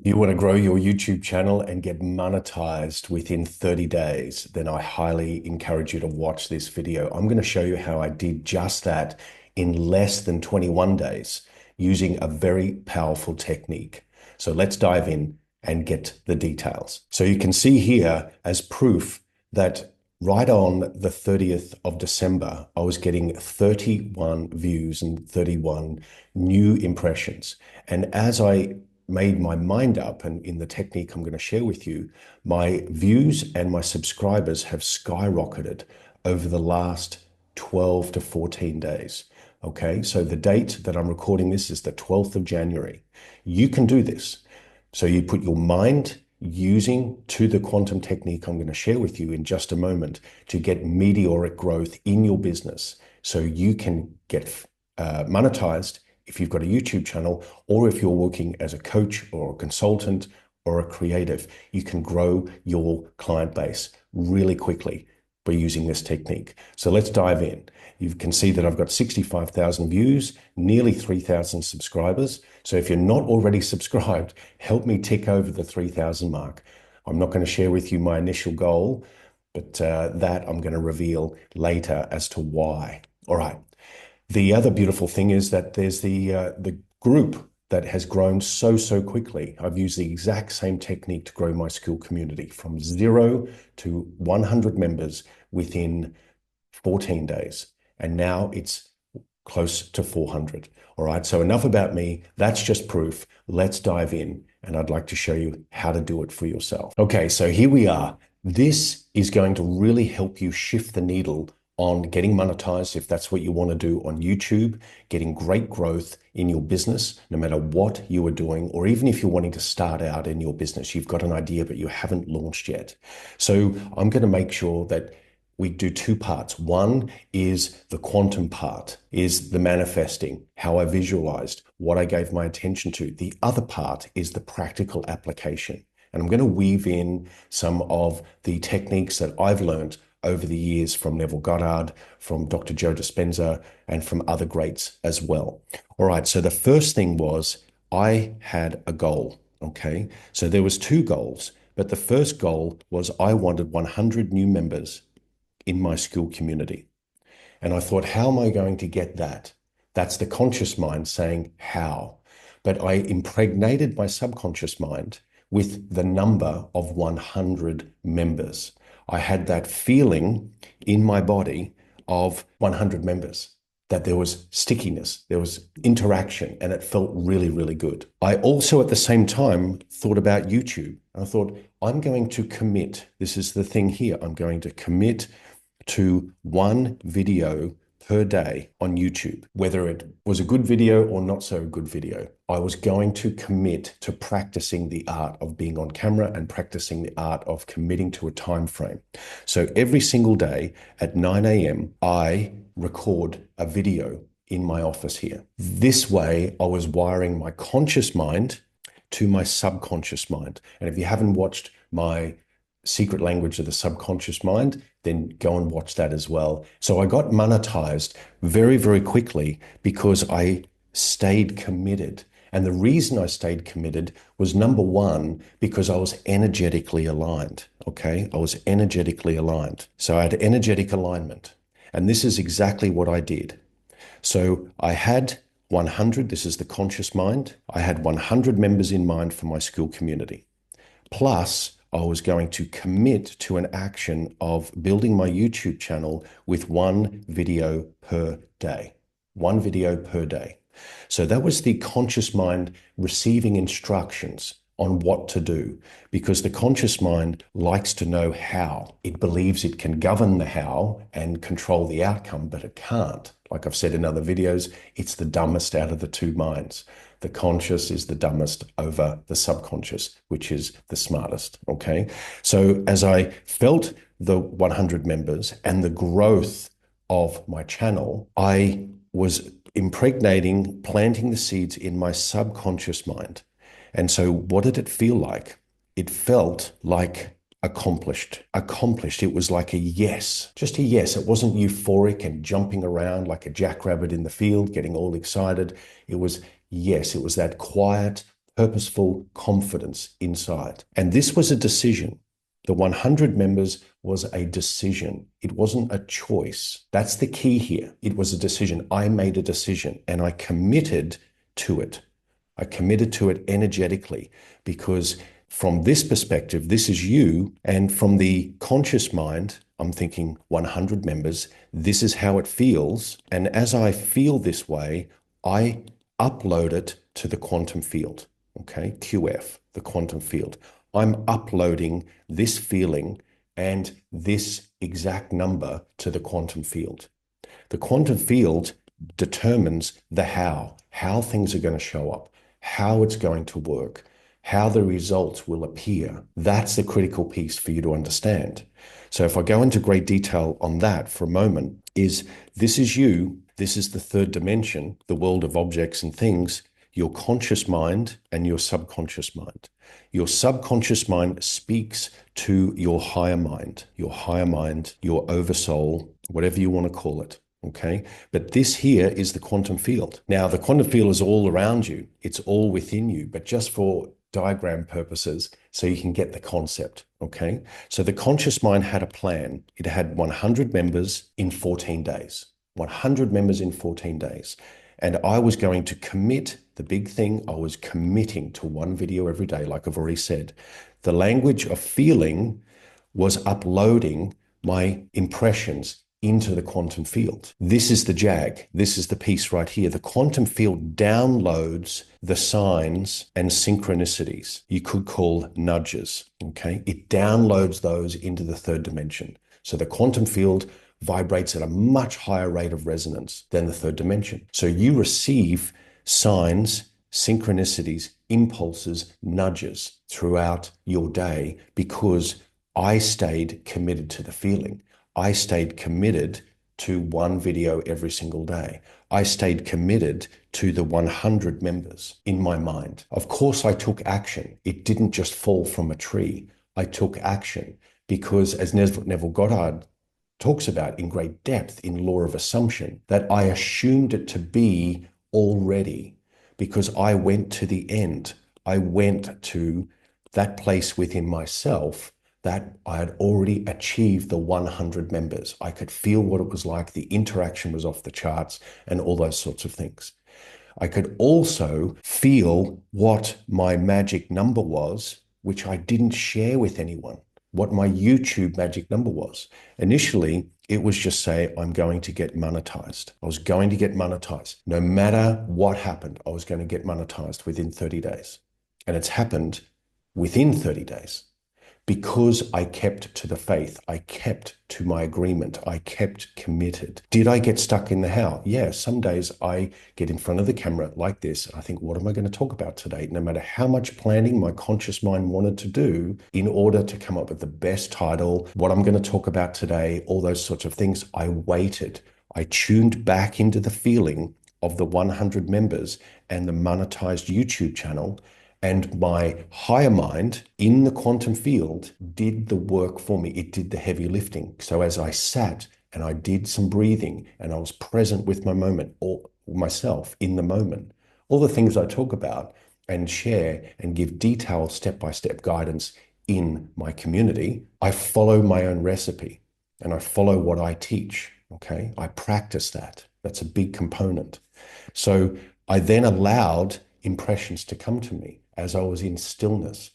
You want to grow your YouTube channel and get monetized within 30 days, then I highly encourage you to watch this video. I'm going to show you how I did just that in less than 21 days using a very powerful technique. So let's dive in and get the details. So you can see here as proof that right on the 30th of December, I was getting 31 views and 31 new impressions. And as I made my mind up, and in the technique I'm going to share with you, my views and my subscribers have skyrocketed over the last 12 to 14 days. Okay, so the date that I'm recording this is the 12th of January. You can do this. So you put your mind using to the quantum technique I'm going to share with you in just a moment to get meteoric growth in your business so you can get monetized if you've got a YouTube channel, or if you're working as a coach or a consultant or a creative. You can grow your client base really quickly by using this technique. So let's dive in. You can see that I've got 65,000 views, nearly 3,000 subscribers. So if you're not already subscribed, help me tick over the 3,000 mark. I'm not going to share with you my initial goal, but that I'm going to reveal later as to why. All right. The other beautiful thing is that there's the group that has grown so quickly. I've used the exact same technique to grow my school community from 0 to 100 members within 14 days. And now it's close to 400. All right, so enough about me. That's just proof. Let's dive in, and I'd like to show you how to do it for yourself. Okay, so here we are. This is going to really help you shift the needle on getting monetized, if that's what you want to do on YouTube, getting great growth in your business, no matter what you are doing, or even if you're wanting to start out in your business, you've got an idea, but you haven't launched yet. So I'm going to make sure that we do two parts. One is the quantum part, is the manifesting, how I visualized, what I gave my attention to. The other part is the practical application. And I'm going to weave in some of the techniques that I've learned over the years from Neville Goddard, from Dr. Joe Dispenza, and from other greats as well. All right, so the first thing was I had a goal, okay? So there was two goals, but the first goal was I wanted 100 new members in my school community. And I thought, how am I going to get that? That's the conscious mind saying how. But I impregnated my subconscious mind with the number of 100 members. I had that feeling in my body of 100 members, that there was stickiness, there was interaction, and it felt really good. I also at the same time thought about YouTube. I thought, I'm going to commit. This is the thing here. I'm going to commit to one video per day on YouTube, whether it was a good video or not so good video. I was going to commit to practicing the art of being on camera and practicing the art of committing to a time frame. So every single day at 9 a.m., I record a video in my office here. This way, I was wiring my conscious mind to my subconscious mind. And if you haven't watched my Secret Language of the Subconscious Mind, then go and watch that as well. So I got monetized very quickly because I stayed committed. And the reason I stayed committed was, number one, because I was energetically aligned, okay? I was energetically aligned. So I had energetic alignment. And this is exactly what I did. So I had 100, this is the conscious mind. I had 100 members in mind for my school community. Plus, I was going to commit to an action of building my YouTube channel with one video per day. One video per day. So that was the conscious mind receiving instructions on what to do, because the conscious mind likes to know how. It believes it can govern the how and control the outcome, but it can't. Like I've said in other videos, it's the dumbest out of the two minds. The conscious is the dumbest over the subconscious, which is the smartest, okay? So as I felt the 100 members and the growth of my channel, I was impregnating, planting the seeds in my subconscious mind. And so what did it feel like? It felt like accomplished. It was like a yes, just a yes. It wasn't euphoric and jumping around like a jackrabbit in the field, getting all excited. It was yes. It was that quiet, purposeful confidence inside. And this was a decision. The 100 members was a decision. It wasn't a choice. That's the key here. It was a decision. I made a decision and I committed to it. I committed to it energetically because from this perspective, this is you. And from the conscious mind, I'm thinking 100 members, this is how it feels. And as I feel this way, I upload it to the quantum field, okay? QF, the quantum field. I'm uploading this feeling and this exact number to the quantum field. The quantum field determines the how things are going to show up, how it's going to work, how the results will appear. That's the critical piece for you to understand. So if I go into great detail on that for a moment, is this is you, this is the third dimension, the world of objects and things, your conscious mind and your subconscious mind. Your subconscious mind speaks to your higher mind, your oversoul, whatever you want to call it. Okay. But this here is the quantum field. Now, the quantum field is all around you. It's all within you, but just for diagram purposes, so you can get the concept. Okay. So the conscious mind had a plan. It had 100 members in 14 days, 100 members in 14 days. And I was going to commit, the big thing, I was committing to one video every day, like I've already said. The language of feeling was uploading my impressions into the quantum field. This is the jag. This is the piece right here. The quantum field downloads the signs and synchronicities. You could call nudges, okay? It downloads those into the third dimension. So the quantum field vibrates at a much higher rate of resonance than the third dimension. So you receive signs, synchronicities, impulses, nudges throughout your day because I stayed committed to the feeling. I stayed committed to one video every single day. I stayed committed to the 100 members in my mind. Of course, I took action. It didn't just fall from a tree. I took action because, as Neville Goddard talks about in great depth in Law of Assumption, that I assumed it to be already because I went to the end. I went to that place within myself that I had already achieved the 100 members. I could feel what it was like. The interaction was off the charts and all those sorts of things. I could also feel what my magic number was, which I didn't share with anyone, what my YouTube magic number was. Initially, it was just say, I'm going to get monetized. I was going to get monetized. No matter what happened, I was going to get monetized within 30 days. And it's happened within 30 days. Because I kept to the faith, I kept to my agreement, I kept committed. Did I get stuck in the how? Yeah, some days I get in front of the camera like this. I think, what am I going to talk about today? No matter how much planning my conscious mind wanted to do in order to come up with the best title, what I'm going to talk about today, all those sorts of things, I waited. I tuned back into the feeling of the 100 members and the monetized YouTube channel. And my higher mind in the quantum field did the work for me. It did the heavy lifting. So as I sat and I did some breathing and I was present with my moment or myself in the moment, all the things I talk about and share and give detailed step-by-step guidance in my community, I follow my own recipe and I follow what I teach. Okay. I practice that. That's a big component. So I then allowed impressions to come to me as I was in stillness.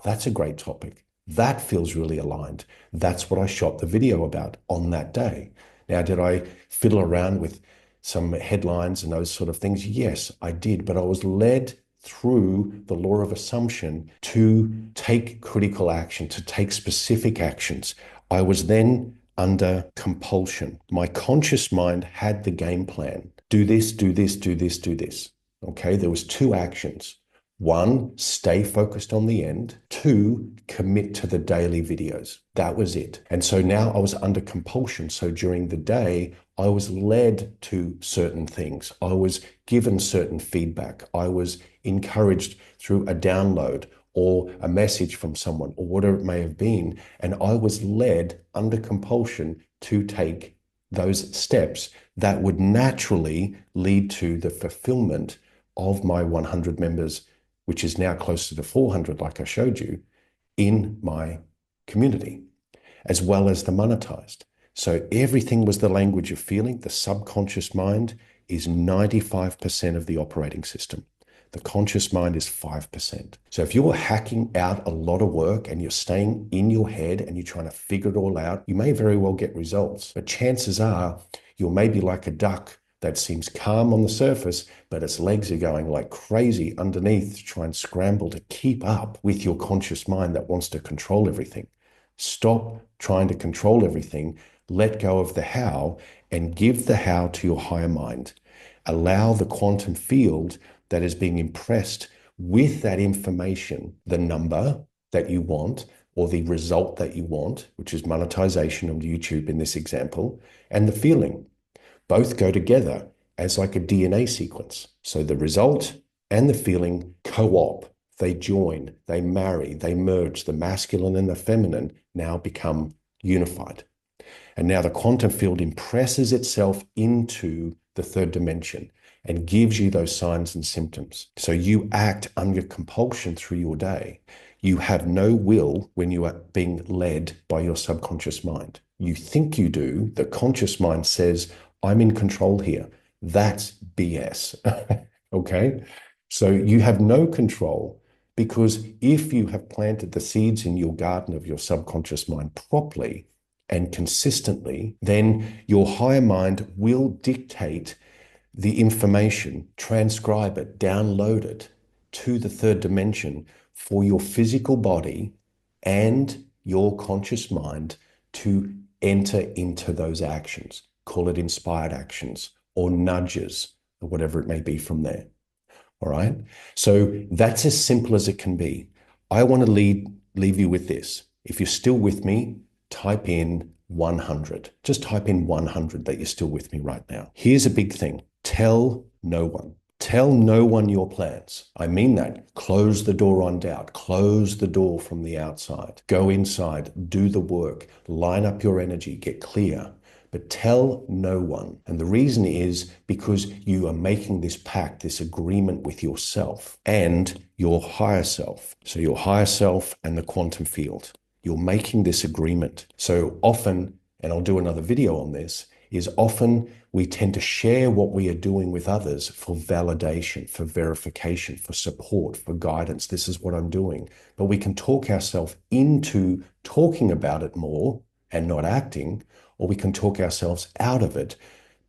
That's a great topic. That feels really aligned. That's what I shot the video about on that day. Now, did I fiddle around with some headlines and those sort of things? Yes, I did, but I was led through the law of assumption to take critical action, to take specific actions. I was then under compulsion. My conscious mind had the game plan. Do this, do this, do this, do this. Okay, there was two actions. One, stay focused on the end. Two, commit to the daily videos. That was it. And so now I was under compulsion. So during the day, I was led to certain things. I was given certain feedback. I was encouraged through a download or a message from someone or whatever it may have been. And I was led under compulsion to take those steps that would naturally lead to the fulfillment of my 100 members which is now closer to 400, like I showed you, in my community, as well as the monetized. So everything was the language of feeling. The subconscious mind is 95% of the operating system. The conscious mind is 5%. So if you're hacking out a lot of work and you're staying in your head and you're trying to figure it all out, you may very well get results. But chances are you're maybe like a duck that seems calm on the surface, but its legs are going like crazy underneath to try and scramble to keep up with your conscious mind that wants to control everything. Stop trying to control everything. Let go of the how and give the how to your higher mind. Allow the quantum field that is being impressed with that information, the number that you want or the result that you want, which is monetization on YouTube in this example, and the feeling. Both go together as like a DNA sequence. So the result and the feeling co-op, they join, they marry, they merge. The masculine and the feminine now become unified. And now the quantum field impresses itself into the third dimension and gives you those signs and symptoms. So you act under compulsion through your day. You have no will when you are being led by your subconscious mind. You think you do. The conscious mind says, I'm in control here. That's BS. Okay? So you have no control, because if you have planted the seeds in your garden of your subconscious mind properly and consistently, then your higher mind will dictate the information, transcribe it, download it to the third dimension for your physical body and your conscious mind to enter into those actions. Call it inspired actions or nudges or whatever it may be from there. All right. So that's as simple as it can be. I want to leave you with this. If you're still with me, type in 100. Just type in 100 that you're still with me right now. Here's a big thing. Tell no one. Tell no one your plans. I mean that. Close the door on doubt. Close the door from the outside. Go inside. Do the work. Line up your energy. Get clear. But tell no one. And the reason is because you are making this pact, this agreement with yourself and your higher self. So your higher self and the quantum field. You're making this agreement. So often, and I'll do another video on this, is often we tend to share what we are doing with others for validation, for verification, for support, for guidance. This is what I'm doing. But we can talk ourselves into talking about it more and not acting, or we can talk ourselves out of it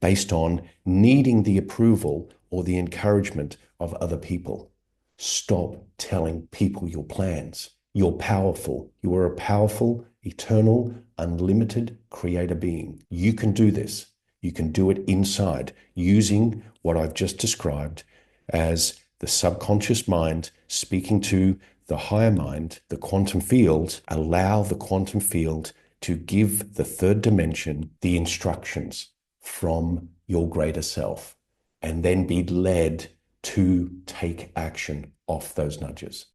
based on needing the approval or the encouragement of other people. Stop telling people your plans. You're powerful. You are a powerful, eternal, unlimited creator being. You can do this. You can do it inside using what I've just described as the subconscious mind speaking to the higher mind, the quantum field. Allow the quantum field to give the third dimension the instructions from your greater self, and then be led to take action off those nudges.